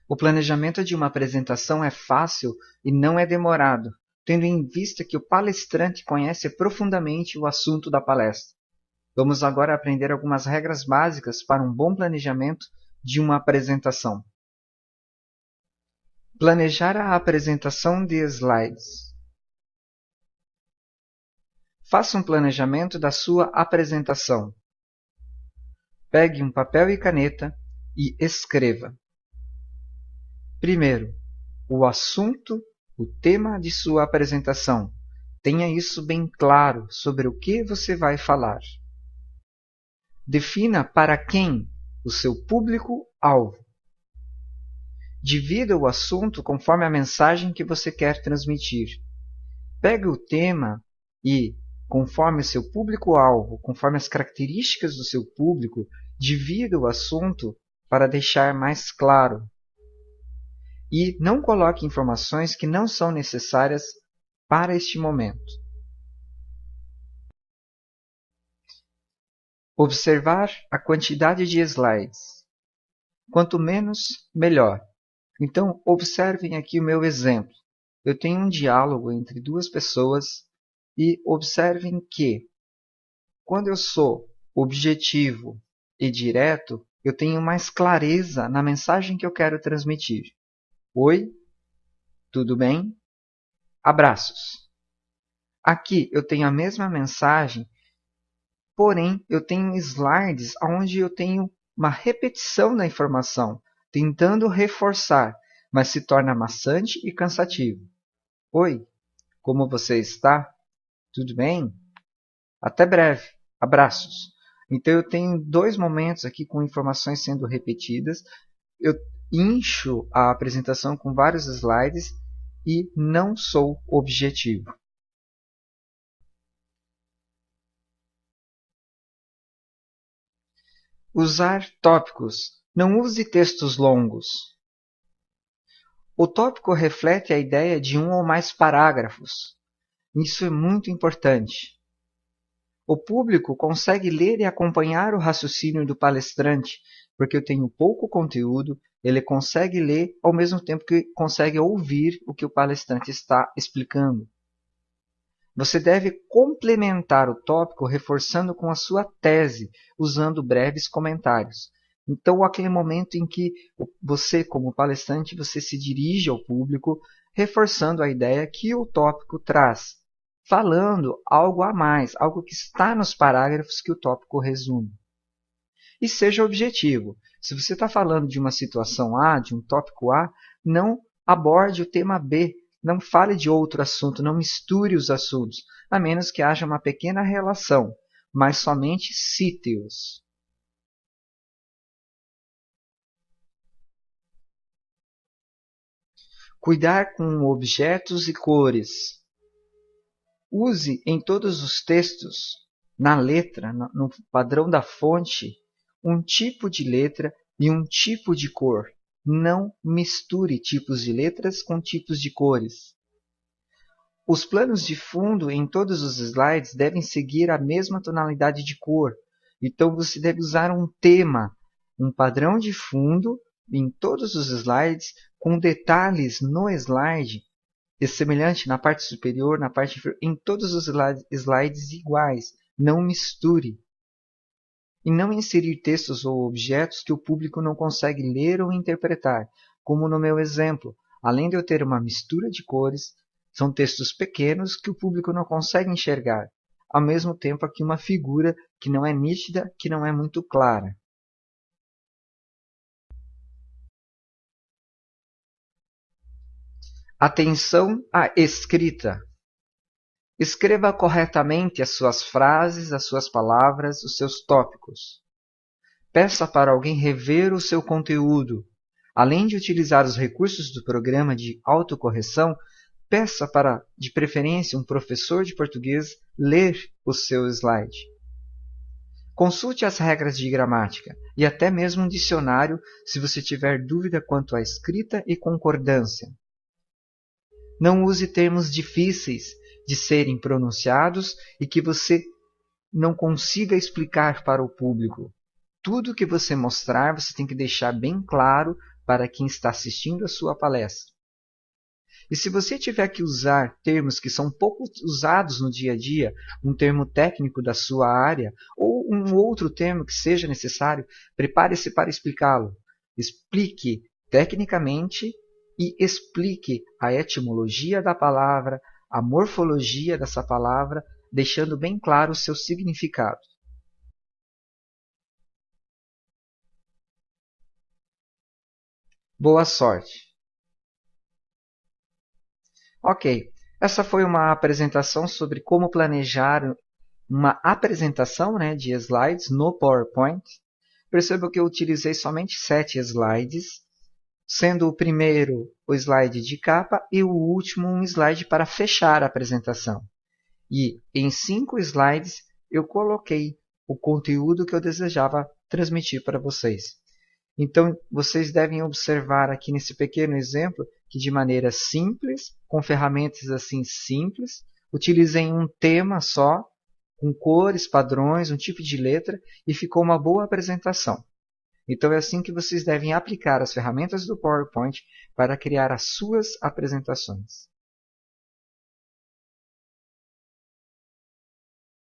O planejamento de uma apresentação é fácil e não é demorado, tendo em vista que o palestrante conhece profundamente o assunto da palestra. Vamos agora aprender algumas regras básicas para um bom planejamento de uma apresentação. Planejar a apresentação de slides. Faça um planejamento da sua apresentação. Pegue um papel e caneta e escreva. Primeiro, o assunto, o tema de sua apresentação. Tenha isso bem claro sobre o que você vai falar. Defina para quem, o seu público-alvo. Divida o assunto conforme a mensagem que você quer transmitir. Pegue o tema e, conforme o seu público-alvo, conforme as características do seu público, divida o assunto para deixar mais claro. E não coloque informações que não são necessárias para este momento. Observar a quantidade de slides. Quanto menos, melhor. Então, observem aqui o meu exemplo. Eu tenho um diálogo entre duas pessoas e observem que, quando eu sou objetivo e direto, eu tenho mais clareza na mensagem que eu quero transmitir. Oi, tudo bem? Abraços. Aqui eu tenho a mesma mensagem, porém eu tenho slides onde eu tenho uma repetição da informação, tentando reforçar, mas se torna maçante e cansativo. Oi, como você está? Tudo bem? Até breve. Abraços. Então eu tenho dois momentos aqui com informações sendo repetidas. Eu incho a apresentação com vários slides e não sou objetivo. Usar tópicos. Não use textos longos. O tópico reflete a ideia de um ou mais parágrafos. Isso é muito importante. O público consegue ler e acompanhar o raciocínio do palestrante, porque eu tenho pouco conteúdo, ele consegue ler ao mesmo tempo que consegue ouvir o que o palestrante está explicando. Você deve complementar o tópico reforçando com a sua tese, usando breves comentários. Então, aquele momento em que você, como palestrante, você se dirige ao público, reforçando a ideia que o tópico traz, falando algo a mais, algo que está nos parágrafos que o tópico resume. E seja objetivo. Se você está falando de uma situação A, de um tópico A, não aborde o tema B. Não fale de outro assunto, não misture os assuntos, a menos que haja uma pequena relação, mas somente cite-os. Cuidar com objetos e cores. Use em todos os textos, na letra, no padrão da fonte, um tipo de letra e um tipo de cor. Não misture tipos de letras com tipos de cores. Os planos de fundo em todos os slides devem seguir a mesma tonalidade de cor. Então você deve usar um tema, um padrão de fundo em todos os slides, com detalhes no slide, semelhante na parte superior, na parte inferior, em todos os slides iguais. Não misture. E não inserir textos ou objetos que o público não consegue ler ou interpretar, como no meu exemplo. Além de eu ter uma mistura de cores, são textos pequenos que o público não consegue enxergar, ao mesmo tempo aqui uma figura que não é nítida, que não é muito clara. Atenção à escrita. Escreva corretamente as suas frases, as suas palavras, os seus tópicos. Peça para alguém rever o seu conteúdo. Além de utilizar os recursos do programa de autocorreção, peça para, de preferência, um professor de português ler o seu slide. Consulte as regras de gramática e até mesmo um dicionário se você tiver dúvida quanto à escrita e concordância. Não use termos difíceis de serem pronunciados e que você não consiga explicar para o público. Tudo que você mostrar, você tem que deixar bem claro para quem está assistindo a sua palestra. E se você tiver que usar termos que são pouco usados no dia a dia, um termo técnico da sua área, ou um outro termo que seja necessário, prepare-se para explicá-lo. Explique tecnicamente e explique a etimologia da palavra, a morfologia dessa palavra, deixando bem claro o seu significado. Boa sorte! Ok, essa foi uma apresentação sobre como planejar uma apresentação, né, de slides no PowerPoint. Perceba que eu utilizei somente 7 slides, sendo o primeiro o slide de capa e o último um slide para fechar a apresentação. E em 5 slides eu coloquei o conteúdo que eu desejava transmitir para vocês. Então, vocês devem observar aqui nesse pequeno exemplo que de maneira simples, com ferramentas assim simples, utilizem um tema só, com cores, padrões, um tipo de letra e ficou uma boa apresentação. Então é assim que vocês devem aplicar as ferramentas do PowerPoint para criar as suas apresentações.